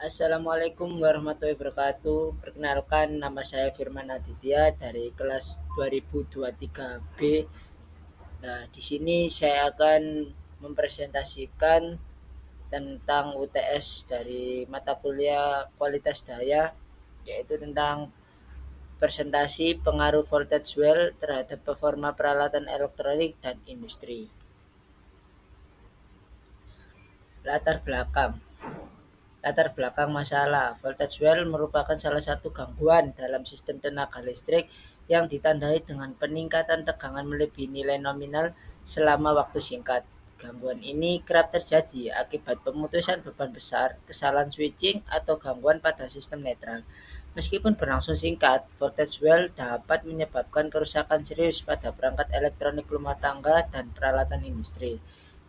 Assalamualaikum warahmatullahi wabarakatuh. Perkenalkan, nama saya Firman Aditya dari kelas 2023 B. Nah, di sini saya akan mempresentasikan tentang UTS dari mata kuliah kualitas daya, yaitu tentang presentasi pengaruh voltage well terhadap performa peralatan elektronik dan industri. Latar belakang. Latar belakang masalah, voltage well merupakan salah satu gangguan dalam sistem tenaga listrik yang ditandai dengan peningkatan tegangan melebihi nilai nominal selama waktu singkat. Gangguan ini kerap terjadi akibat pemutusan beban besar, kesalahan switching, atau gangguan pada sistem netral. Meskipun berlangsung singkat, voltage well dapat menyebabkan kerusakan serius pada perangkat elektronik rumah tangga dan peralatan industri.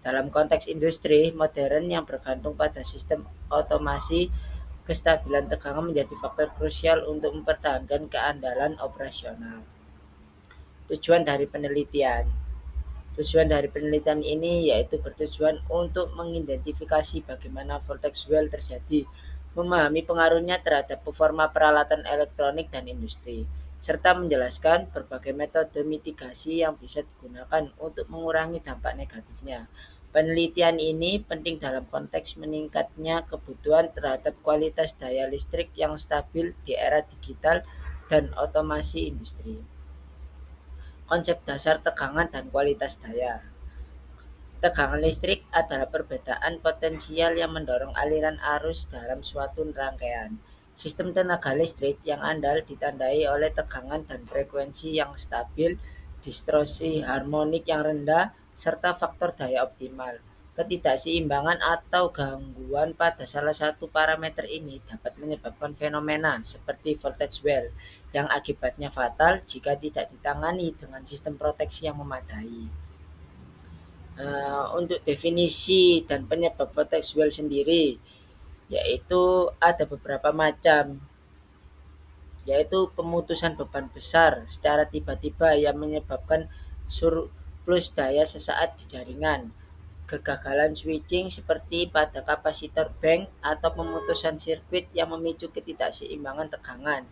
Dalam konteks industri modern yang bergantung pada sistem otomasi, kestabilan tegangan menjadi faktor krusial untuk mempertahankan keandalan operasional. Tujuan dari penelitian. Tujuan dari penelitian ini yaitu bertujuan untuk mengidentifikasi bagaimana voltage well terjadi, memahami pengaruhnya terhadap performa peralatan elektronik dan industri, serta menjelaskan berbagai metode mitigasi yang bisa digunakan untuk mengurangi dampak negatifnya. Penelitian ini penting dalam konteks meningkatnya kebutuhan terhadap kualitas daya listrik yang stabil di era digital dan otomasi industri. Konsep dasar tegangan dan kualitas daya. Tegangan listrik adalah perbedaan potensial yang mendorong aliran arus dalam suatu rangkaian. Sistem tenaga listrik yang andal ditandai oleh tegangan dan frekuensi yang stabil, distorsi harmonik yang rendah, serta faktor daya optimal. Ketidakseimbangan atau gangguan pada salah satu parameter ini dapat menyebabkan fenomena seperti voltage well yang akibatnya fatal jika tidak ditangani dengan sistem proteksi yang memadai. Untuk definisi dan penyebab voltage well sendiri, yaitu ada beberapa macam, yaitu pemutusan beban besar secara tiba-tiba yang menyebabkan surplus daya sesaat di jaringan, kegagalan switching seperti pada kapasitor bank, atau pemutusan sirkuit yang memicu ketidakseimbangan tegangan.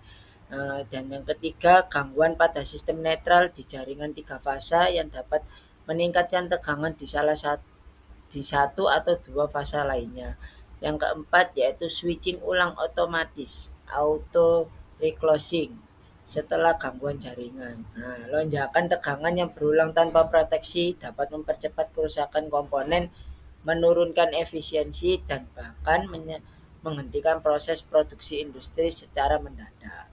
Dan yang ketiga, gangguan pada sistem netral di jaringan tiga fasa yang dapat meningkatkan tegangan di satu atau dua fasa lainnya. Yang keempat yaitu switching ulang otomatis auto reclosing setelah gangguan jaringan. Nah, lonjakan tegangan yang berulang tanpa proteksi dapat mempercepat kerusakan komponen, menurunkan efisiensi, dan bahkan menghentikan proses produksi industri secara mendadak.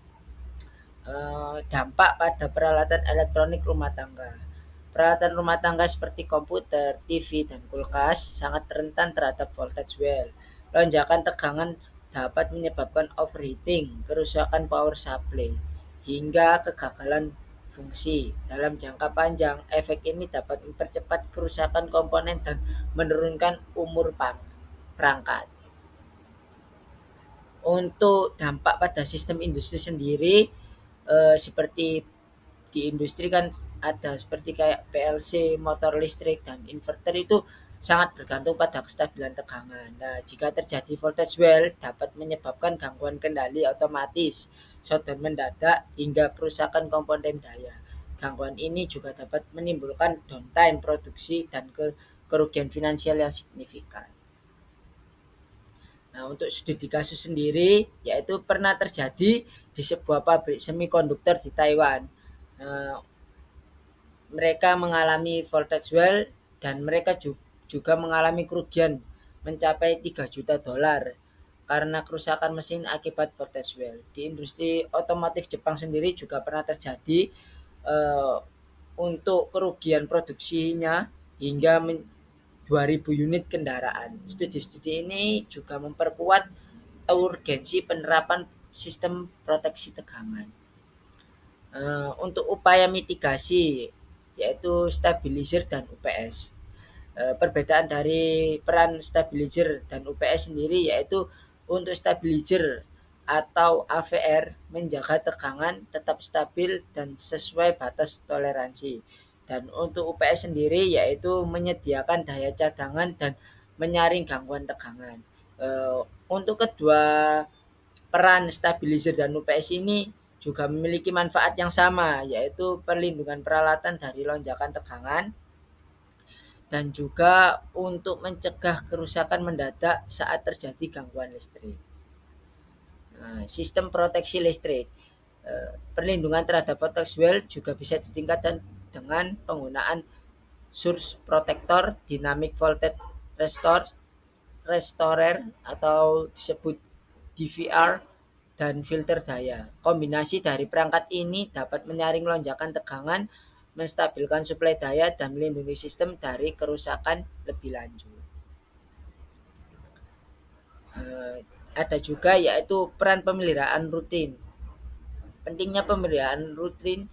Dampak pada peralatan elektronik rumah tangga. Peralatan rumah tangga seperti komputer, TV, dan kulkas sangat rentan terhadap voltage well. Lonjakan tegangan dapat menyebabkan overheating, kerusakan power supply, hingga kegagalan fungsi. Dalam jangka panjang, efek ini dapat mempercepat kerusakan komponen dan menurunkan umur perangkat. Untuk dampak pada sistem industri sendiri, seperti di industri kan ada seperti kayak PLC, motor listrik, dan inverter itu sangat bergantung pada kestabilan tegangan. Nah, jika terjadi voltage well dapat menyebabkan gangguan kendali otomatis, shutdown mendadak, hingga kerusakan komponen daya. Gangguan ini juga dapat menimbulkan downtime produksi dan kerugian finansial yang signifikan. Nah, untuk studi kasus sendiri, yaitu pernah terjadi di sebuah pabrik semikonduktor di Taiwan. Mereka mengalami voltage well dan mereka juga mengalami kerugian mencapai 3 juta dolar karena kerusakan mesin akibat voltage well. Di industri otomotif Jepang sendiri juga pernah terjadi untuk kerugian produksinya hingga 2.000 unit kendaraan. Studi-studi ini juga memperkuat urgensi penerapan sistem proteksi tegangan. Untuk upaya mitigasi yaitu stabilizer dan UPS. Perbedaan dari peran stabilizer dan UPS sendiri yaitu untuk stabilizer atau AVR menjaga tegangan tetap stabil dan sesuai batas toleransi. Dan untuk UPS sendiri yaitu menyediakan daya cadangan dan menyaring gangguan tegangan. Untuk kedua peran stabilizer dan UPS ini juga memiliki manfaat yang sama, yaitu perlindungan peralatan dari lonjakan tegangan dan juga untuk mencegah kerusakan mendadak saat terjadi gangguan listrik. Sistem proteksi listrik. Perlindungan terhadap voltage well juga bisa ditingkatkan dengan penggunaan source protector, dynamic voltage restorer atau disebut DVR, dan filter daya. Kombinasi dari perangkat ini dapat menyaring lonjakan tegangan, menstabilkan suplai daya, dan melindungi sistem dari kerusakan lebih lanjut. Ada juga yaitu peran pemeliharaan rutin. Pentingnya pemeliharaan rutin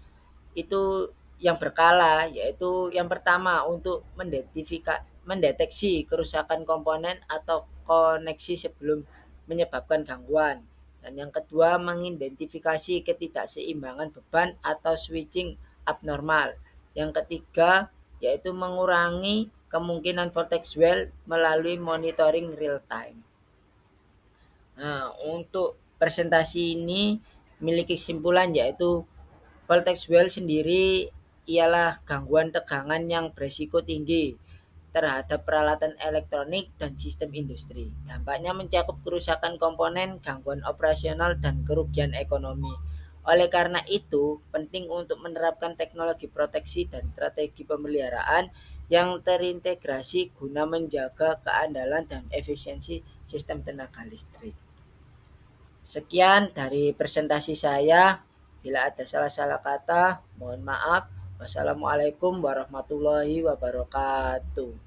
itu yang berkala, yaitu yang pertama untuk mendeteksi kerusakan komponen atau koneksi sebelum menyebabkan gangguan. Dan yang kedua, mengidentifikasi ketidakseimbangan beban atau switching abnormal. Yang ketiga, yaitu mengurangi kemungkinan voltage well melalui monitoring real time. Nah, untuk presentasi ini memiliki kesimpulan yaitu voltage well sendiri ialah gangguan tegangan yang berisiko tinggi terhadap peralatan elektronik dan sistem industri. Dampaknya mencakup kerusakan komponen, gangguan operasional, dan kerugian ekonomi. Oleh karena itu, penting untuk menerapkan teknologi proteksi dan strategi pemeliharaan yang terintegrasi guna menjaga keandalan dan efisiensi sistem tenaga listrik. Sekian dari presentasi saya. Bila ada salah-salah kata, mohon maaf. Wassalamualaikum warahmatullahi wabarakatuh.